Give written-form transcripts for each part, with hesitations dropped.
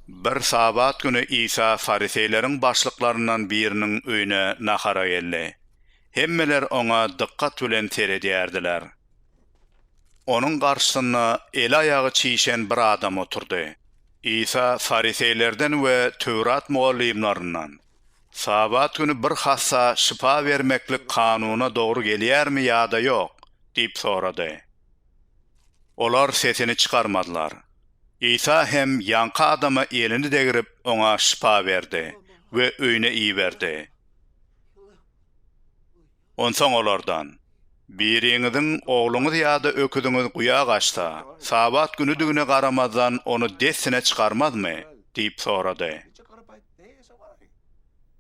Bir sabat günü İsa fariseylerin başlıklarından birinin öýüne nahara geldi. Hemmeler ona dikkat bilen seredýärdiler. Onun garşysyna el ayagy çiýşen bir adam oturdy. İsa fariseylerden we Tövrat muallimlerinden sabat günü bir hassa şifa vermeklik kanuna doğru gelýärmi ýa-da ýok diýip sorady. Olar sesini çıkarmadılar. İsa hem yankı adama elini degirip ona şifa verdi ve öýüne iýberdi. Onsoň olardan biriňiziň ogluňyz ýa-da öküdiňiz guya gaçsa, sabat günüdügine garamazdan onu desine çıkarmazmy? diýip sorady.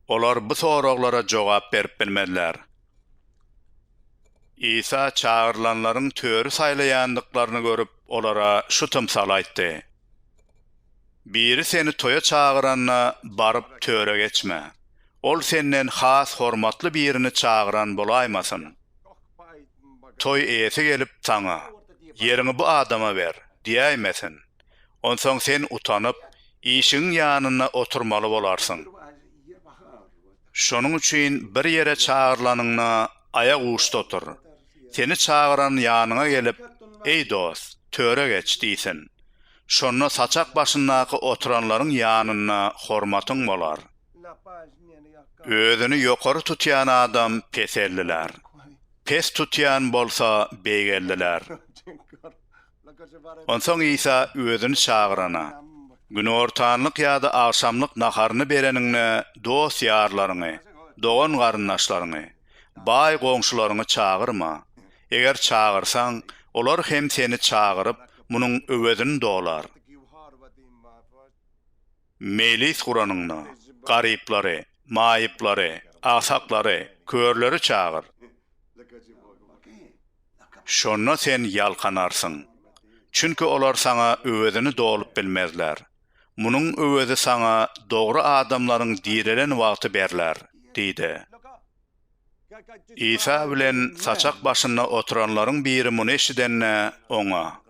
Olar bu soraglara jogap berip bilmediler. İsa çağırılanların töri saylayandıklarını görüp olara şu tımsal aýtdy. Biri seni toya çağıranna barıp töre geçme. Ol senden has hormatly birini çağıran bolaýmasyn. Toy eýesi gelip sana, yerini bu adama ver, diýäýmesin. Onsoň sen utanyp, işiň ýanyna oturmaly bolarsın. Şonuň üçin bir yere çağırlanyňna ayak uçda otur. Seni çağıran ýanyňa gelip, ey dost, töre geç diýsin. Şonna saçak başyndaky oturanlaryň ýanyna hormatyň bolar. Özüni ýokary tutýan adam peselliler. Pes tutýan bolsa beýgelliler. Onsoň İsa özüni çağırana, gün ortanlyk ýa-da akşamlyk naharyny bereniňne dost ýarlaryny, dogan garyndaşlaryny, baý goňşularyny çağırma. Eger çağırsaň, olar hem seni çağırıp munyň öwedini dolar. Mejlis kuranyňny, garyplary, maýyplary, asaklary, körleri çağır. Şonna sen ýalkanarsın. Çünki olar sana öwedini dolup bilmezler. Munyň öwedi sana dogry adamlaryň direlen wagty berler, diýdi. İsa bilen saçak başynda oturanlaryň biri muny eşidenne oňa,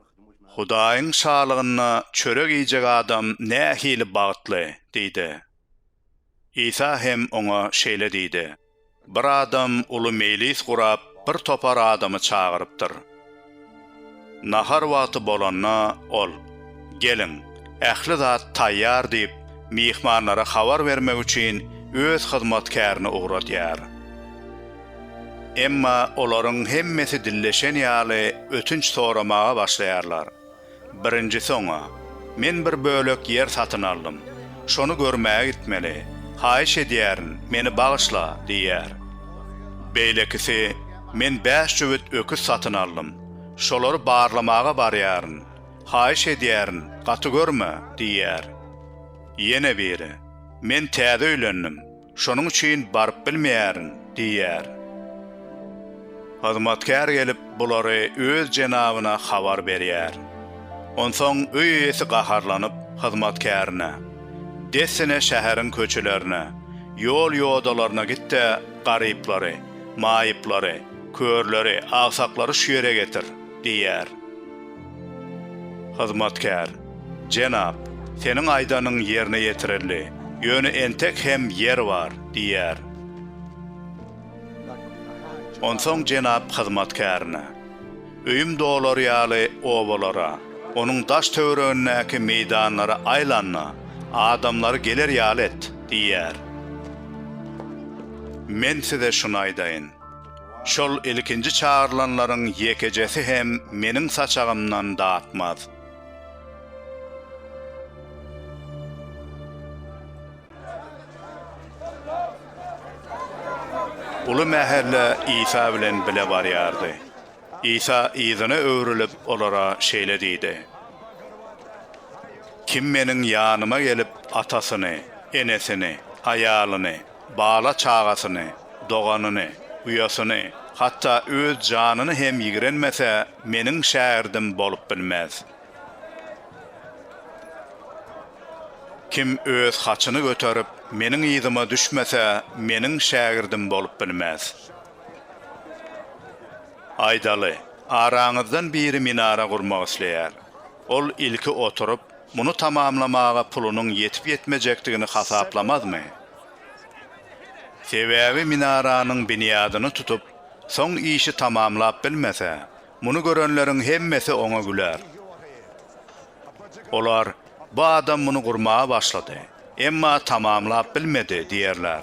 Hudaýyň şalygyna çörek ýiyjek adam nähili bagtly, diýdi. İsa hem oňa şeýle diýdi. Bir adam uly mejlis kurap bir topar adamy çağırıpdyr. Nahar wagty bolanna ol, gelin, ähli zat taýýar diýip mihmanlara habar vermek üçin öz hyzmatkaryny ugratýar. Emma olaryň hemmesi dilleşen ýaly ötünç soramaga başlaýarlar. Birinjisi oňa, men bir bölek yer satyn aldym. Şonu görmäge gitmeli. Haýyş edýärin, meni bagyşla, diýär. Beýlekisi, men 5 jüwet öküz satyn aldym. Şolary barlamaga barýaryn. Haýyş edýärin, gaty görme, diýär. Ýene biri, men täze öýlendim. Şonuň üçin baryp bilmeýärin, diýär. Hyzmatkar gelip bulary öz jenabyna habar berýär. Onsoň öý ýesi gaharlanyp hyzmatkaryna, desine şäheriň köçelerine, ýol ýodalaryna gitde garyplary, maýyplary, körleri, agsaklary şu ýere getir, diýär. Hyzmatkar, jenap, seniň aýdanyň ýerine ýetirildi, ýöne entek hem yer var, diýär. Onsoň jenap hyzmatkaryna, öýüm dolar ýaly owalara, onuň daş töweregindäki meýdanlara aýlanma, adamlary geler ýaly et, diýär. Men size şunu aýdaýyn. Şol ilkinji çağırlanlaryň ýekejesi hem meniň saçagymdan dağıtmaz. Ulu mähelle İsa bilen bile barýardy. İsa ýzyna öwrülip olara şeýle diýdi. Kim meniň ýanyma gelip atasyny, enesini, haýalyny, bala çağasyny, doganyny, uyasyny, hatta öz janyny hem ýigrenmese meniň şäherdim bolup bilmez. Kim öz haçyny göterip meniň ýzyma düşmese meniň şäherdim bolup bilmez. Aýdaly, araňyzdan biri minara gurmak isleýär. Ol ilki oturup bunu tamamlamaga pulunun yetip yetmejekdigini hasaplamazmy? Sebäbi minaranyň binyadyny tutup, soň işi tamamlap bilmese, muny görenleriň hemmesi oňa güler. Olar, bu adam muny gurmağa başlady, emma tamamlap bilmedi diýerler.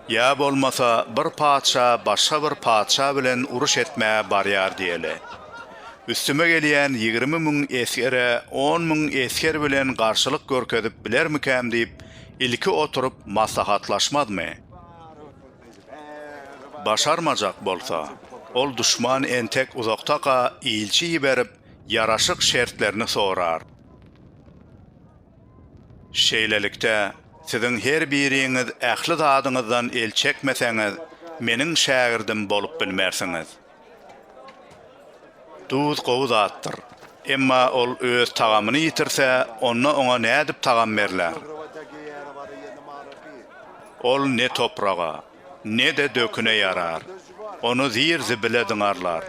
Ya bolmasa bir padşa başga bir padşa bilen uruş etmäge barýar diýeli. Üstüme gelýän 20.000 eskere 10.000 esker bilen garşylyk görkezip bilermikäm diýip ilki oturup maslahatlaşmadmy? Başarmajak bolsa, ol düşman entek uzaktaka ilçi berip yaraşyk şertlerini sorar. Şeýlelikde siziň her biriňiz ähli zadyňyzdan el çekmeseňiz, meniň şägirdim bolup bilmersiňiz. Duz gowy zatdyr. Emma ol öz tagamyny yitirse, oňa nädip tagam berler? Ol ne toprağa, ne de döküne yarar. Onu zir zibile dıňarlar.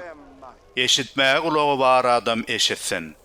Eşitmäge kulagy bar adam eşitsin.